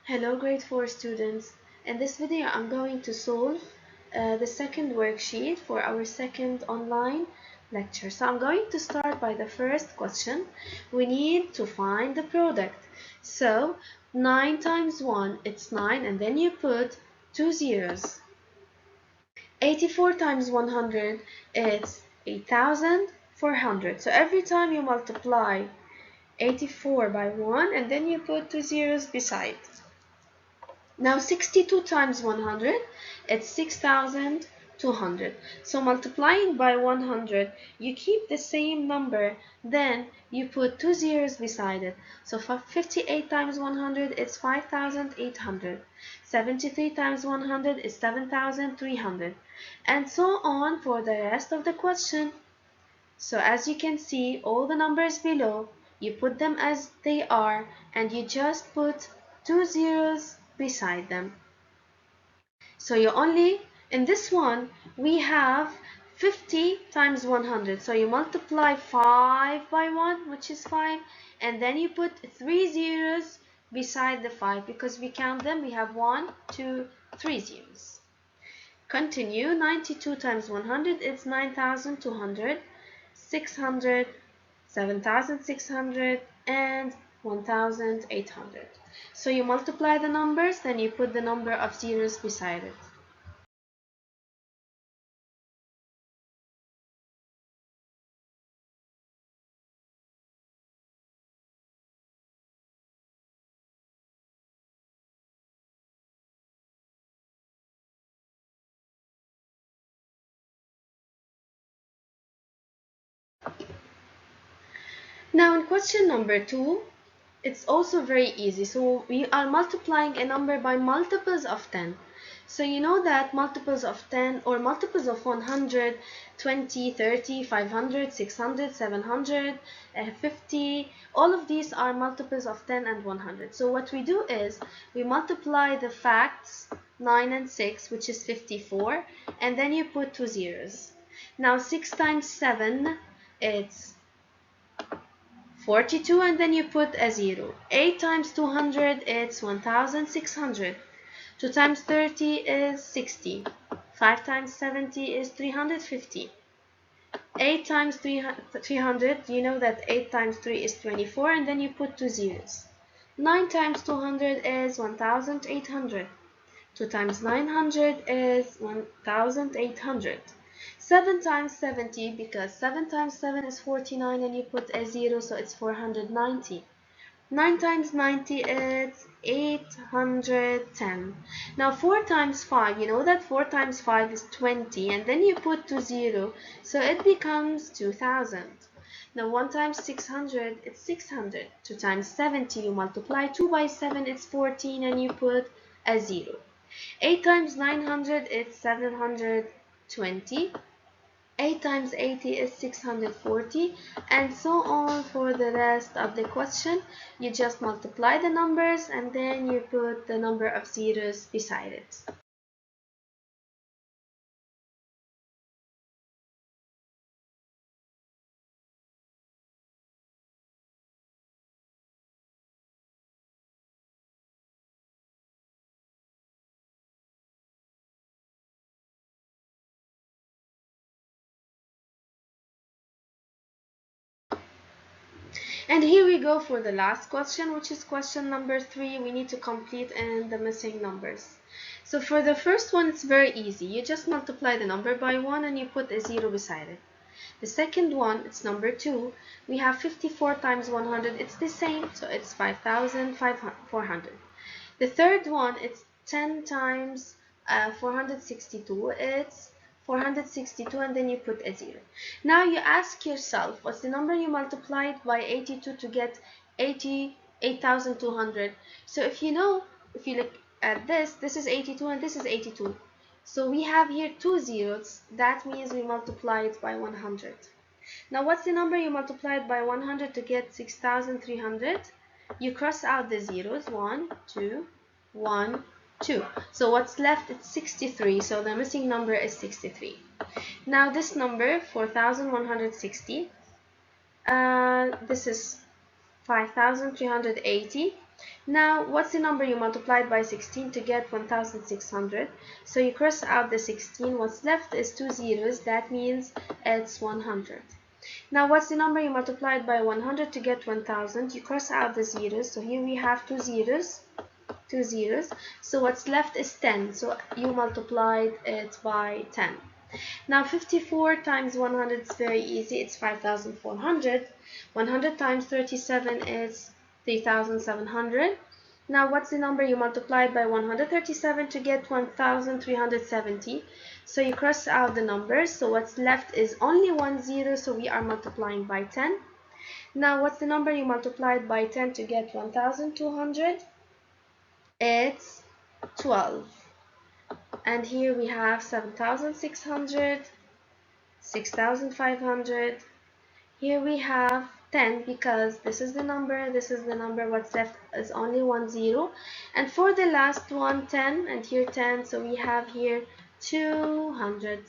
Hello grade 4 students. In this video I'm going to solve the second worksheet for our second online lecture. So I'm going to start by the first question. We need to find the product. So 9 times 1 it's 9 and then you put 2 zeros. 84 times 100 it's 8,400. So every time you multiply 84 by 1 and then you put 2 zeros beside. Now 62 times 100, it's 6,200. So multiplying by 100, you keep the same number, then you put 2 zeros beside it. So 58 times 100, it's 5,800. 73 times 100 is 7,300. And so on for the rest of the question. So as you can see, all the numbers below, you put them as they are and you just put 2 zeros beside them. So you only, in this one, we have 50 times 100. So you multiply 5 by 1, which is 5, and then you put 3 zeros beside the 5 because we count them. We have 1, 2, 3 zeros. Continue. 92 times 100 is 9,200. 600, 7,600, and 1,800. So you multiply the numbers, then you put the number of zeros beside it. Now in question number 2, it's also very easy. So we are multiplying a number by multiples of 10. So you know that multiples of 10 or multiples of 100, 20, 30, 500, 600, 700, 50, all of these are multiples of 10 and 100. So what we do is we multiply the facts 9 and 6, which is 54, and then you put 2 zeros. Now 6 times 7, it's 42 and then you put a 0. 8 times 200 it's 1600. 2 times 30 is 60. 5 times 70 is 350. 8 times 300, you know that 8 times 3 is 24 and then you put 2 zeros. 9 times 200 is 1800. 2 times 900 is 1800. 7 times 70, because 7 times 7 is 49 and you put a 0, so it's 490. 9 times 90 is 810. Now 4 times 5, you know that 4 times 5 is 20 and then you put 2 0, so it becomes 2000. Now 1 times 600, it's 600. 2 times 70, you multiply 2 by 7, it's 14 and you put a 0. 8 times 900 is 720. 8 times 80 is 640, and so on for the rest of the question. You just multiply the numbers and then you put the number of zeros beside it. And here we go for the last question, which is question number 3. We need to complete in the missing numbers. So for the first one, it's very easy. You just multiply the number by 1 and you put a 0 beside it. The second one, it's number 2. We have 54 times 100. It's the same, so it's 5,400. The third one, it's 10 times 462. It's 462 and then you put a 0. Now you ask yourself, what's the number you multiplied by 82 to get 8,200? So if you know, if you look at this is 82 and this is 82. So we have here 2 zeros. That means we multiply it by 100. Now what's the number you multiplied by 100 to get 6,300? You cross out the zeros. 1, 2, 1, 2. So what's left is 63. So the missing number is 63. Now this number, 4,160. This is 5,380. Now, what's the number you multiplied by 16 to get 1600? So you cross out the 16. What's left is 2 zeros. That means it's 100. Now, what's the number you multiplied by 100 to get 1000? You cross out the zeros. So here we have 2 zeros. 2 zeros. So what's left is 10. So you multiplied it by 10. Now 54 times 100 is very easy. It's 5400. 100 times 37 is 3700. Now what's the number you multiplied by 137 to get 1370? So you cross out the numbers. So what's left is only 1 zero. So we are multiplying by 10. Now what's the number you multiplied by 10 to get 1200? It's 12. And here we have 7600, 6500. Here we have 10 because this is the number, this is the number. What's left is only 1 zero. And for the last one, 10, and here 10. So we have here 200.